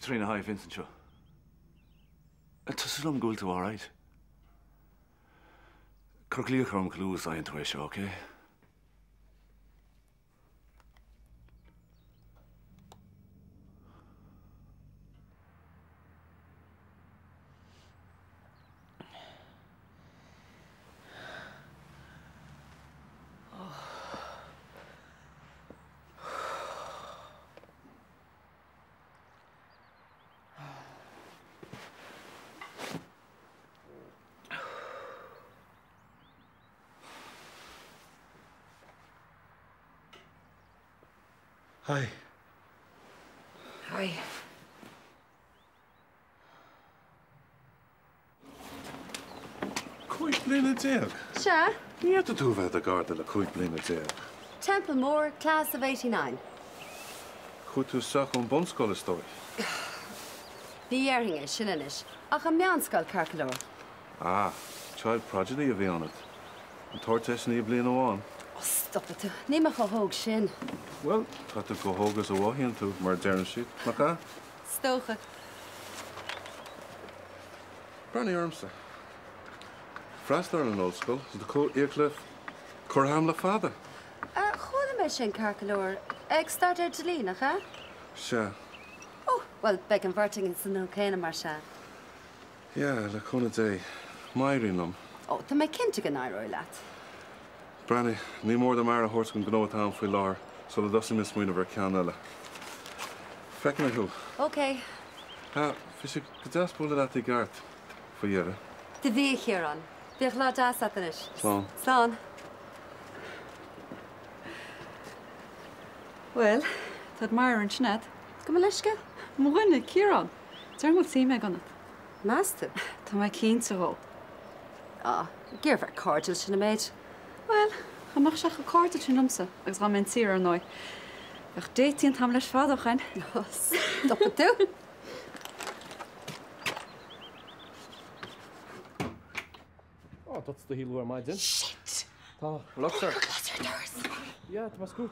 Trina High Vincent show. It's a slum goal to all right. Kirklear from Clues I into a show, okay? Hi. Hi. Quite blin a deag. Sure. You have to do that the guard the quite blin a deag. Templemore, class of 89. Could to suck on Bonscola story. The earring is Shillinish. Ach, a meanskull Carcalor. Ah, child prodigy of on it. And Tortes ni blin on. Oh, stop it. Nimach a hog shin. Well, got to go hogas a wahian to Marderin sheet. Maka? Stocha. Branny Armsa. Frastar in old school. The coat Earcliff. Corham la father. Chwna me shin Carcalor. Started to lean, huh? Sha. Oh, well, be converting into no cane marsha. Yeah, la cona day. Myrinum. Oh, to make kin to get Nairo lat. Branny, ni more than Mara horse can go town for Lar, so the doesn't miss me over Canella. Feck me who? Okay. Fish could just pull it at the guard for you. The V here on. The glad ass at the nish. Slán. Slán. Well, that Myra and Sinead. Come on, Lishka. Mwynne, Kieran. Turn what see me on it. Master. To my keen to ho. Ah, give her cordial, shouldn't have made. Well, I'm not sure how to numsa. Agus ga men sir noi. Ach 18 ham leis fád gaan. Stop it too. Oh, that's the heel where my din. Shit. Oh, look, sir. Close your doors. Yeah, it was good.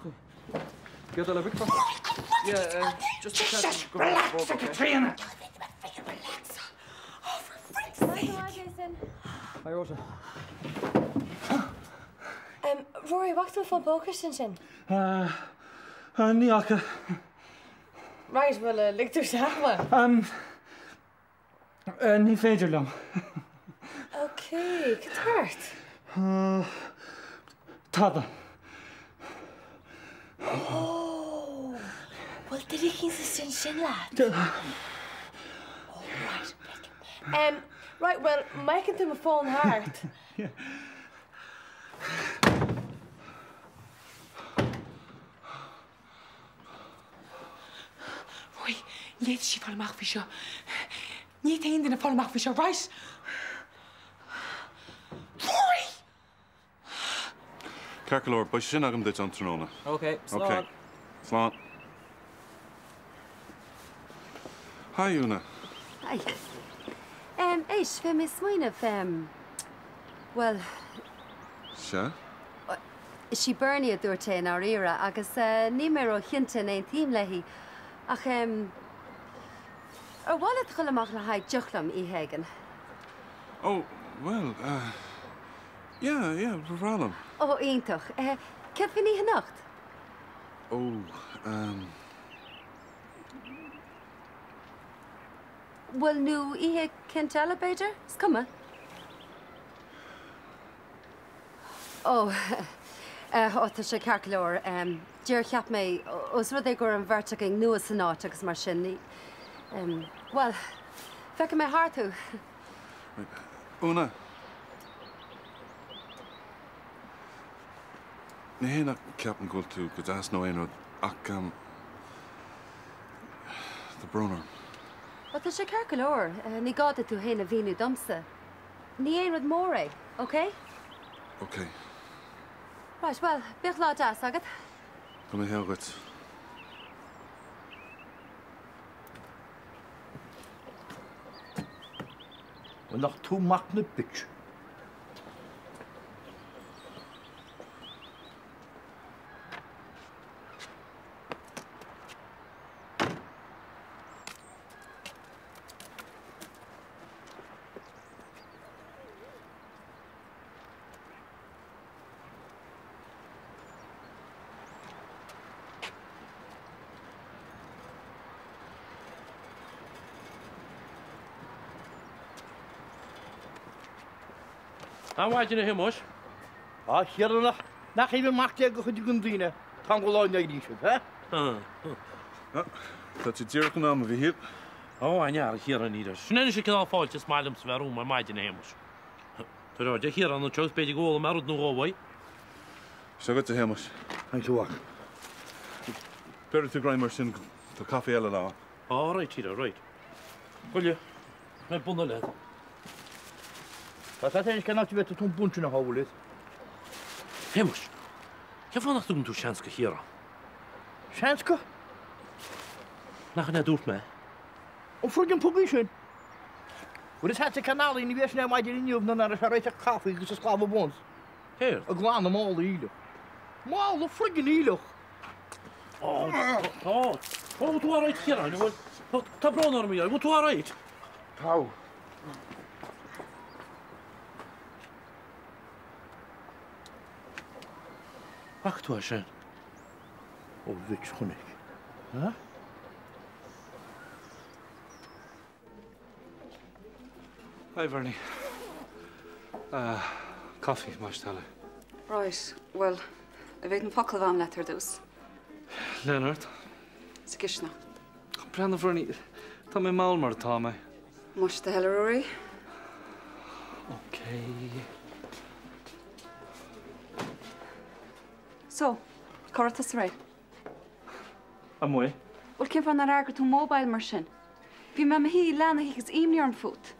Get a little bit Yeah, just a second. Relax, Katrina. Relax. Oh, for frick's sake. Hi, Rosa. Rory, what's the phone poker sin? Niaka. Right, well, ligt er samen. Ní féidir lom. Okay, getart. Tada. Oh, well, did he keep the sin lad? Oh, right. Right, well, making to my phone hard. Yeah. Roy, let she fall back for sure. Niet één die fall back for sure, right? Roy! Carcalor, by shin agam dit on Tronona. Okay, Okay. Slán. Hi, Una. Hi. Eish, fe mis swine of, well, Sha? she Bernie a dúirte in our era, agus ní mé ó chinta ein tíim lehi. Ach, wallet chulamach le haid juchlam I hagen. Oh, well, yeah, Ralam. Oh, eintoch. Ket vi ní hanacht? Oh, Well, nu ihe kent elevator? Skumma. Oh, tá sé Carcalor, dear cheap me, os rud é gur an vertiging nua san áit agus mar sin ní. Well, fecha me hartú. Una. Ní héna ceapan gúil tú go deas nó éon ach the Brunner. Well, tá sé Carcalor, ní gáda tú héna vínu domsa. Ní éon rud mór é, okay? Okay. Right, well, bích lá das agad. Gonna help it. Wel nog toe magne bitch. An bhaid na himus? Chearannach nach even macht go chud gundíine tá go láin éí se, he? Tá sé tíir go am bhí hiad. Ó, anear hir an idir. Snenne sé cinál fáilte smailm sa bharú mar maidin na himus. Tá ráide hir an tros beidir ggóla marúd nó gáhaid. Se go a hémas. Ein túach. Beir tú graim mar sin do caé eile lá. Á, right, tíra, right. Gwylia, mae'n bwna led. Tá ein cannach vet tún buntu na hálit. Himus, ce fannach dún tú seanska hira? Seanska? Nach yna dŵrt me? O ffrugin pwgi sin. Wyd het canal in die wees nou maar die nieuw dan naar de sarete koffie gus sklaven bons. Hier. A glan am all ielo. Mal o ffrugin ielo. Tú ar reit hira, tá bron ar mi, tú ar reit. Tau. Ach, tú ar sin. O vich chonig. Ha? Hi, Bernie. Coffee, más tala. Right, well, I weet een fakkel van letter dus. Leonard. Skishna. Brenda, Bernie. Tá mé mal mar tá mé. Mush the Hillary. Okay. So, Corta Sraith. Amway. Wel, cyn fan ar agor to mobile mar sin. Fi me hi lana higus imni ar foot.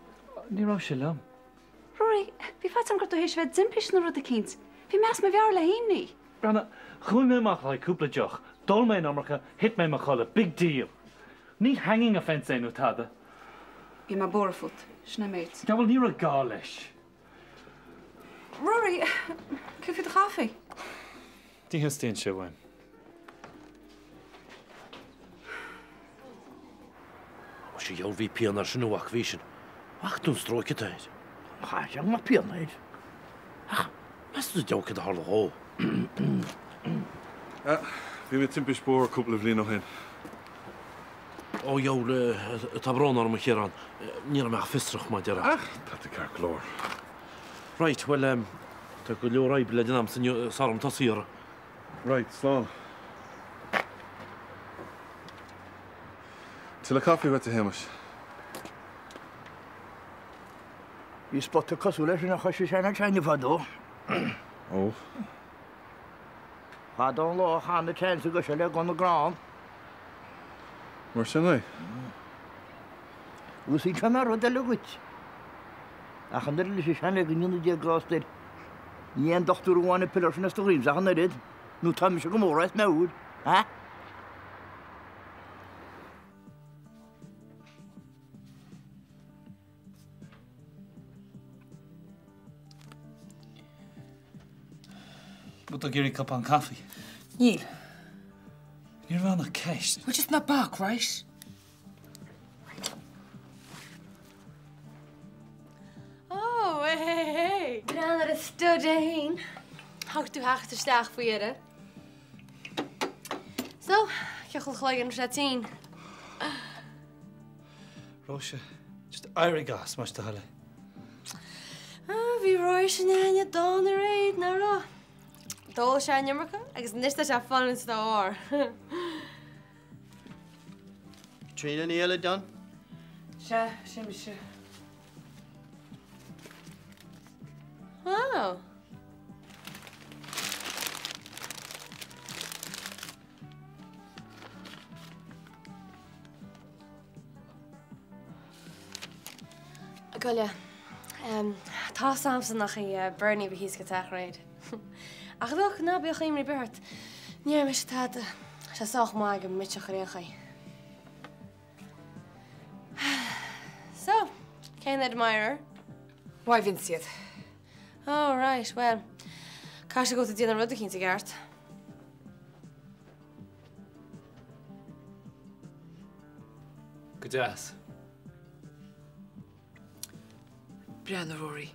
Ní rá sé lam. Rory, fi fat am gorto heis ved zimpish na rud a kins. Fi mes me viar le himni. Brenda, chuin mé amach le cúpla deoch. Dul mé amracha, hit mé chola, big deal. Ní hanging offence é nó tada. Fi me bor foot, sna meit. Ja, wel ní a gá leis. Rory, cyn fi dy chaffi? Dí hen stéin sé bhain. O sé jou vi pian ar sin uach vísin. Ach, dún stróki taid. Ha, jag ma pianaid. Ach, mes du djókid har le hó. Bhí mé timppis bór cúpla bhlín ó hen. Ó, jou, tá bron ar mi chiran. Nír me fistrach ma dira. Ach, tá te car glór. Right, well, tá go leo raib le dynam sy'n sarum tasir. Right, slán. Til a caffi vet a hémas. I spot a cosú leis na choisi sena tseine fadó. Ó. Fadó lá chána tseine go se le gon na grán. Mar sin é? Ús í tseanna rud a lugut. Ach an dyr lys sena go ni'n di glas dyr. Ni en dochtwr wan y pilar sy'n ystod ach an yryd. Nw tam eisiau gymoreth mewr. Ha? Bút a géirí capán caffi. Níl. Níor bhánach ceist. We're just not back, right? Oh, hey. Brandar is stud heen. Houdt u hacht de slag voor je, Zo, ik ga gelijk in de 10. Roosje, just airí gas más tala. Wie rois en je dan er eet, nou dan. Dol zijn jammerke, ik is niet dat je van is de oor. Trina ní eile dan? Se, se. Oh. Golia, tá samsa nach Bernie bhí híos go teachraid. Ach bhfuil ná beoch imrí beart. Níor me se táta se soch má go mitseach réchaí. So, cén admirer? Why Vinciat? Oh, right, well. Cá se go a díana rud a cinnta gart. Good ass. Brianna Rory.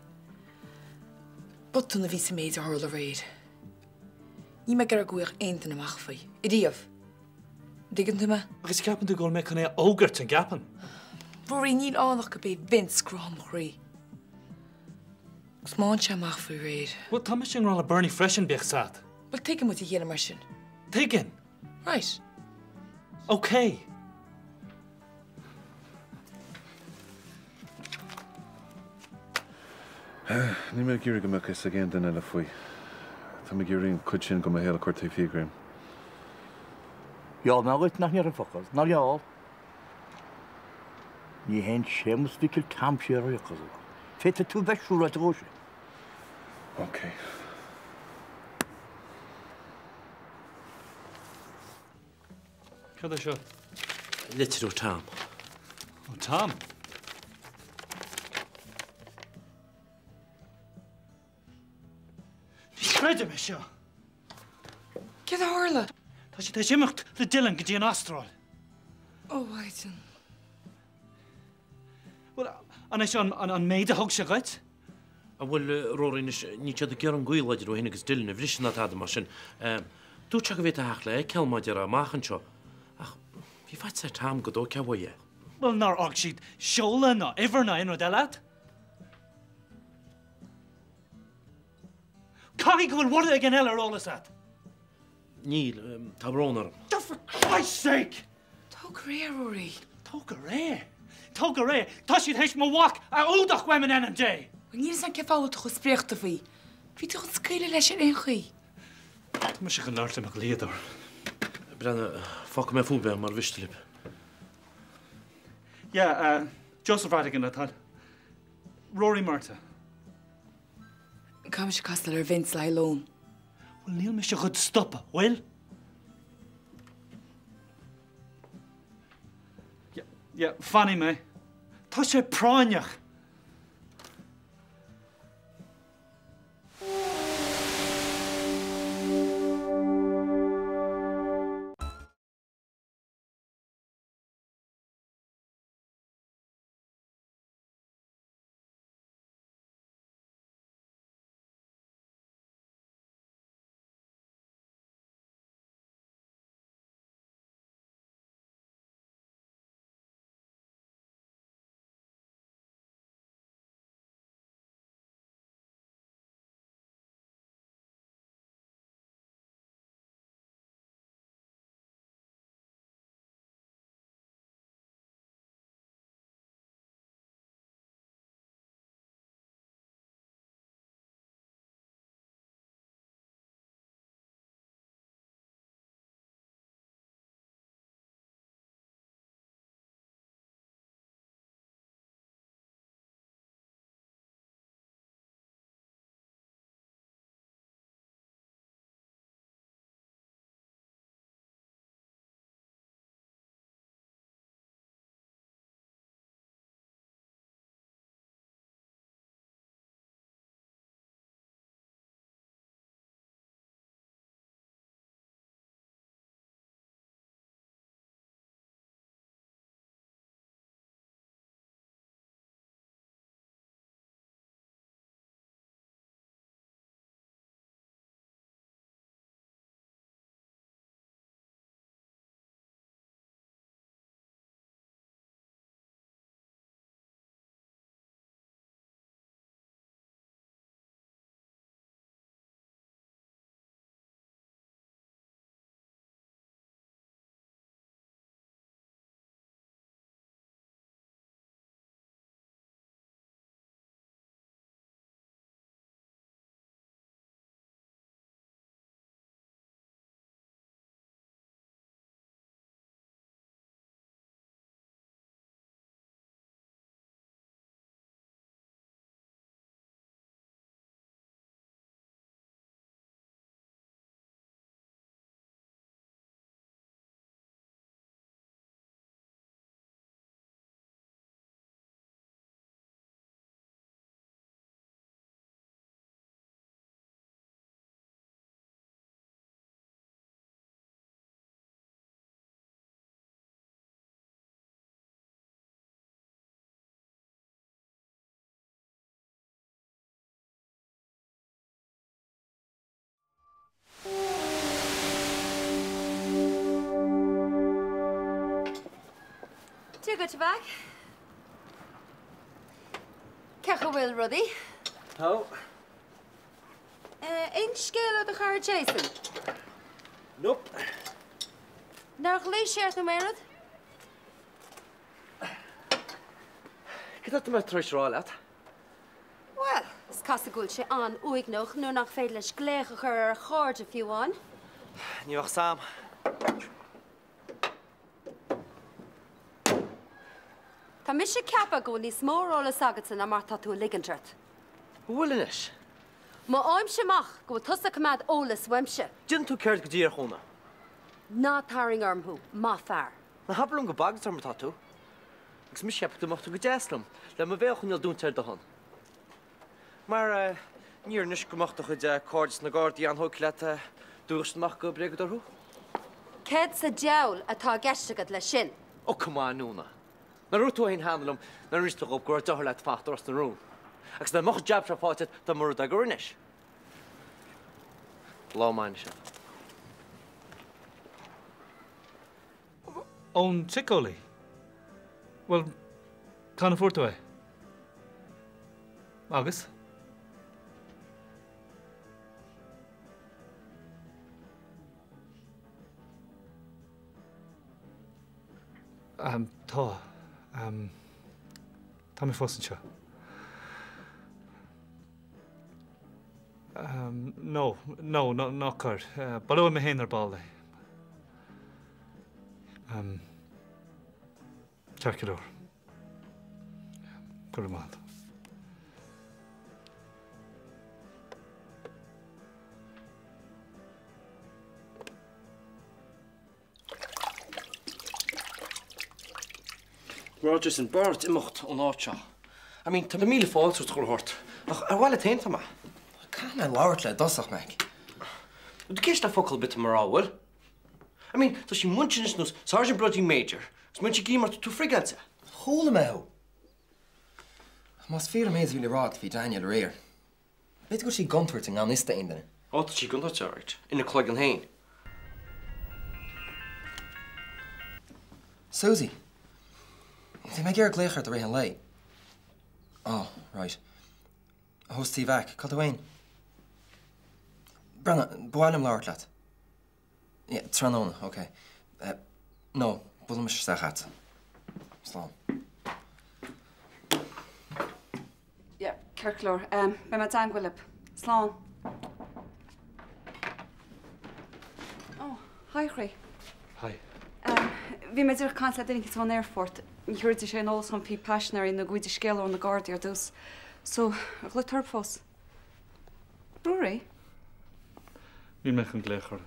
Botún a ví sem méid a hurl a réid. Ní me gar a gwych eintan amach fai. Idíomh. Diggant me? Agus ceapan tú ggóil mé chun é ógart an gapan. Rory níl ánach go bé Vince Graham Rí. Smán se amach faoi réad. Well, tá sin rála Bernie freisin beag sad. Well, take him with you mar sin. Taken. Right. Okay. Ní mé gur go meach is a géan den eile faoi. Tá mé gurín chuid sin go héal chuirtaí figraim. Ja, maar het nog niet een focus. Nou ja. Je hebt schemus wikkel kampje je gezien. Vette toe weg voor het roosje. Oké. Cad é seo? Litir ó Tom. Ó Tom? Ní creide me seo. Get a hála. Tá sé imimecht le Dylan go dtí an astráil. Oh, Whiten. Well, an é seo an méide thug se gait? A bhfuil Rory ní tead gur an gcuileidir ó hinnagus Dylan a bhris na tad mar sin. Dú te go bhéit a le ceilmáidir a máchan seo. Ach, bhí feit sé Tom go dó cehaide. Well, nar ag siad seola ná iverna in rodellad. Cogí go bhfuil warda ag an eile rólas at. Níl, tá brónarm. For Christ's sake! Tug ré, Rory. Tóg a ré. Tóg a ré. Tá siad héis má wach a údach weimmen enn dé. Wel, ní san ceáil go spréachta faoi. Bhí tú an scaile leis ar chuí. Mu sé an láirta me léadar. Brenna, fáca me fúbe mar bhistelib. Ja, Joseph Radigan atá. Rory Marta. Kam se castal ar Vince le lón. Well, níl me se chud stoppa, well? Ja, fanny me. Tá sé práineach. Do you go to back? Cecha bhfuil rudí? Tá. Ein scéile de char Jason. Nope. Nach lééis séart na mérad? Get dat met treisrá laat. Well, is cas gúil sé an uig noch nó nach féad leis gléige chur ar cháde fiúáin. Níach sam. Tá mis sé ceapa go níos mórólas agatsan a mar tá tú ligantart. Bhfuilinis. Má aim semach go tusa cumad ólas weimse. Din tú ceart go díar chuna. Ná taring armhú, má fear. Na hablum go bagat ar matá tú. Gus mis seap goachta go deaslam, le ma bhéh chuneal dúnteir do hon. Mar níor nis goachta chud códas na gádaí an thug le dúirstach go bregadorthú? Ced sa deall atá geistegad le sin. Ó cumá núna. Na rútú haon handlam na ristach op gur dothir le fachtar os na rún. Agus na mocht jab fáte tá mar a gurnis. Lámáin se. Ón Chicoli? Well, tá na fuirtu é. Agus? Tá. Tá mé fósan seo. No, ná chuir. Balú mé héanaar bála. Tearcadóir. Gur mád. Rogers and Bart imacht on áte. I mean, tá na míle fáilsú chuirt. Ach, bhile taonnta ma. Cá me láhairt le dosach meid. Du céist le focail bit mar áhfuil? I mean, tá sí munchinis nos Sergeant Bloody Major. Is munchi gímar tú frigailse. Hóla me ho. Mas fear méid bhí le rád hí Daniel réir. Bit go sí guntuirt an gáista aondaine. Áta sí guntuirt áirt, ina chlog an hain. Susie. Tá mé gur gléachart a réhan lei. Oh, right. Hos tí bhaic, cad bhain? Brenna, bhailim láhairt leat. Yeah, Tranona, okay. No, bhfuil me sa chat. Slán. Yeah, Kirklor. Be ma daim gwylib. Slán. Oh, hi, Chri. Hi. Bhí me dúr cáint le daine go an airfort. Ní chuirte sé an ólas an pí passionary na gcuide scéile an na Guardia ar dús. So, a chla turbfós. Brúri? Bhí me an gléachar.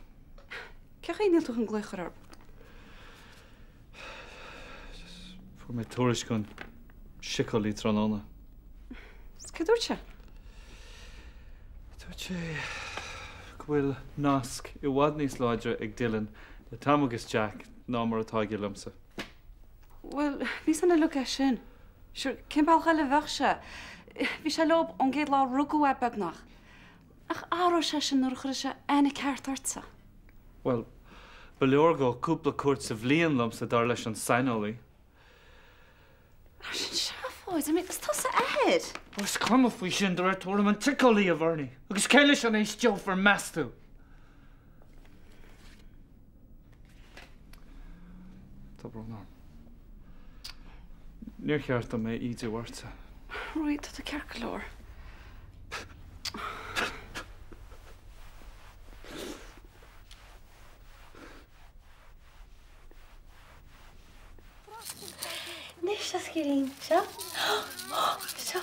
Ceché níl tú an gluchar ar? Fu mé tuairis gon Chicoli Tranona. Ce dúirte? Dúirt sé bhfuil nasc I bhfad níos láidre ag Dylan le tam agus Jack ná mar atá go lumsa. Well, bhí sanna lu é sin. Sure, cin bailcha le bhehse. Bhí sé lob an géad lá rugú beagnach. Ach áró sé sin nuair chuir sé ena ceartartsa. Well, ba leor go cúpla cuairt sa bhliain lumsa dar leis an sainolaí. Sin seafáid, I mean, gus tá sa ahead. Os cuma faoi sin de raibh tuaim an Chicoli a bharnaí, agus cé leis an éis teo for meastú. Tá bronnár. Níor cheart mé iad bhharrta. Right, tá a Kirklor. Nis a scirín, seo? Seo.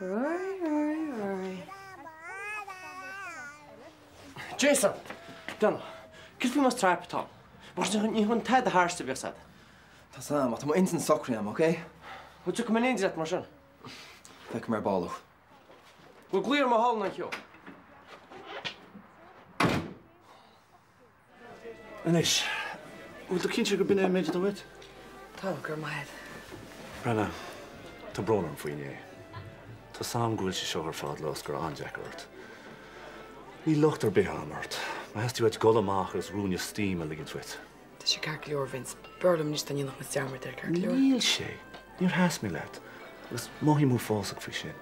Rory. Jason! Donna, kif fi mas trap tal? Bors ni hon tad the harste besad. Tá sam, tá mo instant soccer am, okay? Wat jy kom in dit mar sin? Fek mar balú. Go glir ma hall na jo. Anish, bhfuil do cinse go bine méidir do bhid? Tá gur maiid. Brenna, tá brónarm faoine. Tá sam gúil sé seo ar fád los gur anjackart. Ní luchttar bithe amart. Ma heas tú eit gola amach agus rúne steam a ligin twit. Tá sé cear leor Vince. Burlam níos tanine nach steamar ar cear leor. Níl sé. Níor heas mé leat. Agus mohí mú fásach fi sin.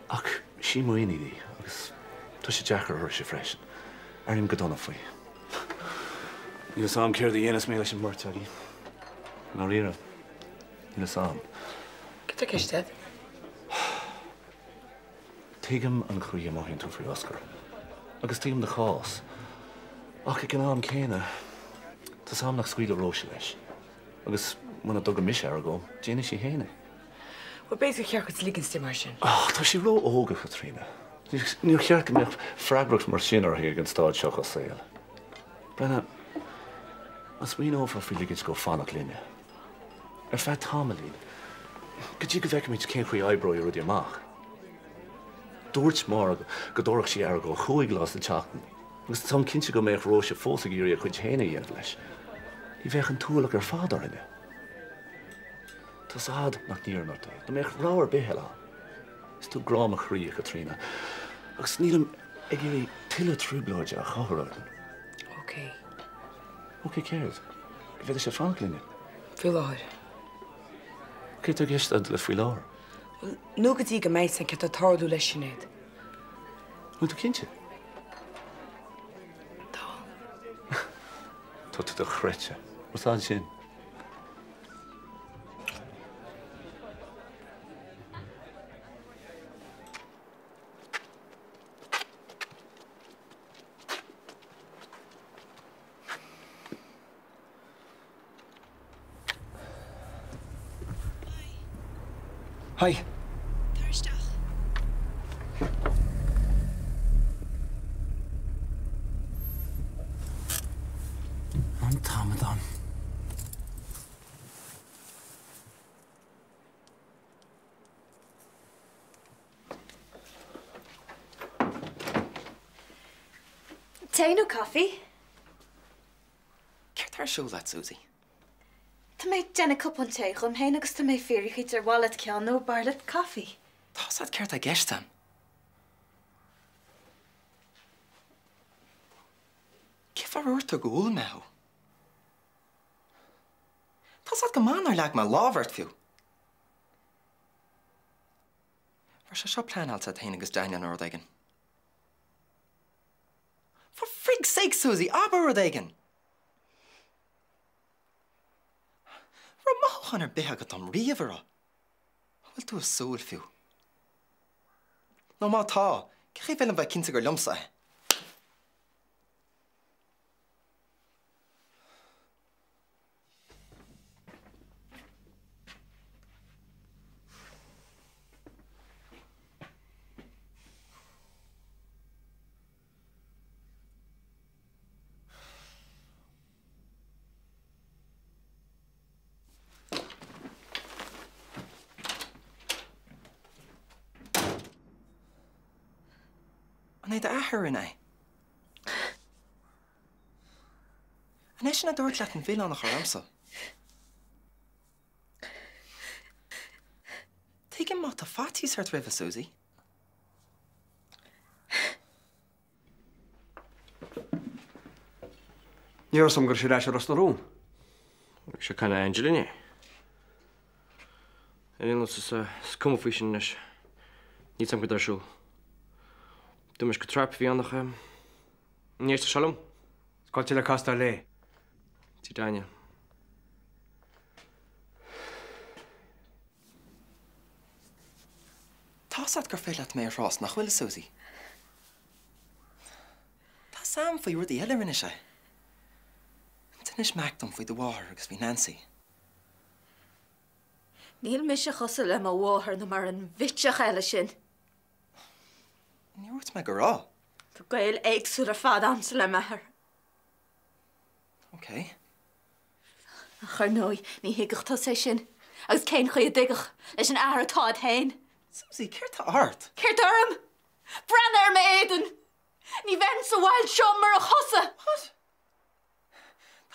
Ach, sí mú iní dí, agus tá sé jackar ar sé freisin. Arnim go donna faoi. Níl sam céir da dhéanas mé leis an mórteagaí. Ná rira. Níl sam. Cé cistead? Tuigim an chuí amachinn tú faoi Oscar. Agus tuigim de chás. Ach ag an am céine, tá sam nach scuile róise leis. Agus muna dog a mis ar go, déine sí héine. Well, basic cearcad lígan stimar sin. Tá sí ró óga, Katrina. Níor chearca mé freagracht mar sin ar hir an stáid seach a saoil. Brenna, as mí ófar fi ligid go fannach linne. Ar fe támalín, go dtí go bheice míid cén chuí eibróí rudí amach. Dúirt mar go dóraach sí ar go chuig glas na teachtain, agus tá cinnte go méid róise fósa írí a chuid héna dhéanamh leis. I bheith an túlaach ar fádar inne. Tá sad nach níornarta, do méid ráir bithe lá. Is tú grám a chrí, Katrina. Agus nílam ag éirí tuile trúbláide a chathráin. OK. OK, céird. Go bheith sé fannach linne. Fiú láir. Cé tú gceistad le faoi láir? Nu go dtí go méid san ce táú leis sinnéad. Bhfuil tú cinnte? Tá. Tá tú do chreite. Wrtá sin? Hi. Thursdach. An Tamadan. Tea no coffee? Ceart ar siúil leat, Susie. Tá méid déna cupán te chun héana agus tá méid féirí chuid ar wallet ceann nó barlet coffee. Tás ad ceart a gceistam. Cif ar úirt a gúil meú? Tás ad go mánar leag má lábhart fiú. Mar se seo pleanáilte a théana agus daine an ordaigen. For frig's sake, Susie, aber ordaigen! Ramachan ar bithe go tom riomhara. Bhfuil tú a súil fiú. No má tá, cé bhfuil an bheith cinnte gur liomsa. An é de ahar in é. An é sin a dúirt leat an bhil annach ar amsa. Tuigim má tá fatí sart roimh, Susie. Níor sam gur sé leis ar rún. Se canna Angelina. Éon sa cumfaí sin leis. Ní sam go darsú. Dumas go trap bhí annach níos shalom. Scáilte le casta le. Tí daine. Tásad gur féile mé rás nach bhfuil, Susie. Tá sam faoi rudí eile rinne sé. Tunis meachtam faoi do bháthair agus bhí Nancy. Níl mis a chosa le má bháthair na mar an bhiteach eile sin. Ní úirt me go rá. Tá gail éagsú ar fad amsa le methar. OK. A chuir nói ní hiigeachtá sé sin, agus cén chuo digach leis an air atáid hain. Susie, céir tá art. Céir orm! Brenn ar me éan! Ní bhain sa bhhail seo mar a chosa! What?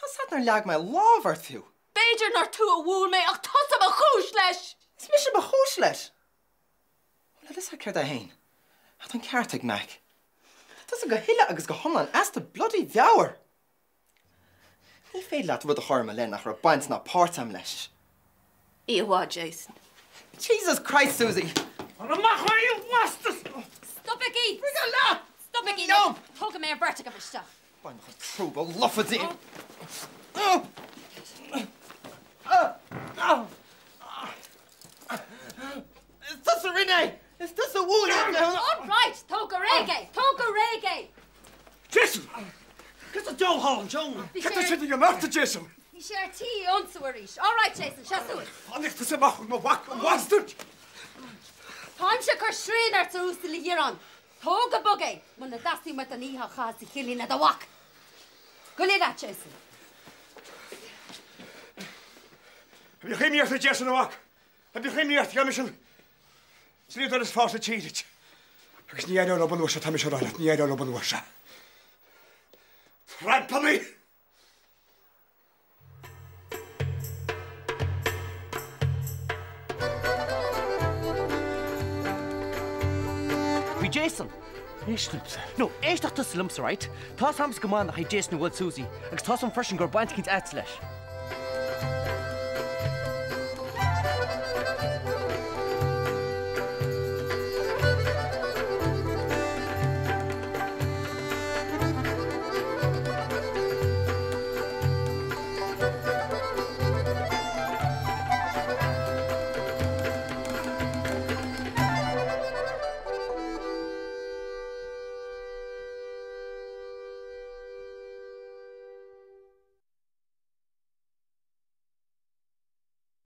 Has that nar leag me lábhar tú? Beidir nar tú a bhúil mé ach tosam a chúis leis. Is mis sem a chúis leis? Well, is ceir a hain. Hat an ceartaigh meach. Tás go hiile agus go homlan as the bloody bheabhar. Ní féad leat bud a chorma le nach ra baint na pártam leis. Iwa, Jason. Jesus Christ, Susie! An amach where you wastas! Stop it, Keith! Bring a lap! Stop it, Keith! No! Thug a mé vertig of stuff. Bain nach trúba lofadí. Is this a rinne? Is this a wound? All right, thug a reggae. Jason! Get the dough hall, Joan! Get the shit in your mouth, Jason! Ní sé tí onsuaríis. All right, Jason, seaú. Annicht is amach ma whack and wastard! Táim se chur srín ar ústa le hiran. Thug a bugé, muna dasí mar an íha chas i chilín a whack. Go le that, Jason. Have you came here to Jason a whack? Have you came here to Commission? Sleep that is fast a cheated. Agus ní éidir loban uair tá mis ráile, ní éidir loban uair. Trampa me! We Jason. No, éisteach tus lumsa, right? Tá sams go man nach Jason bhfuil Susie, agus tá an freisin gur baint cinnt leis.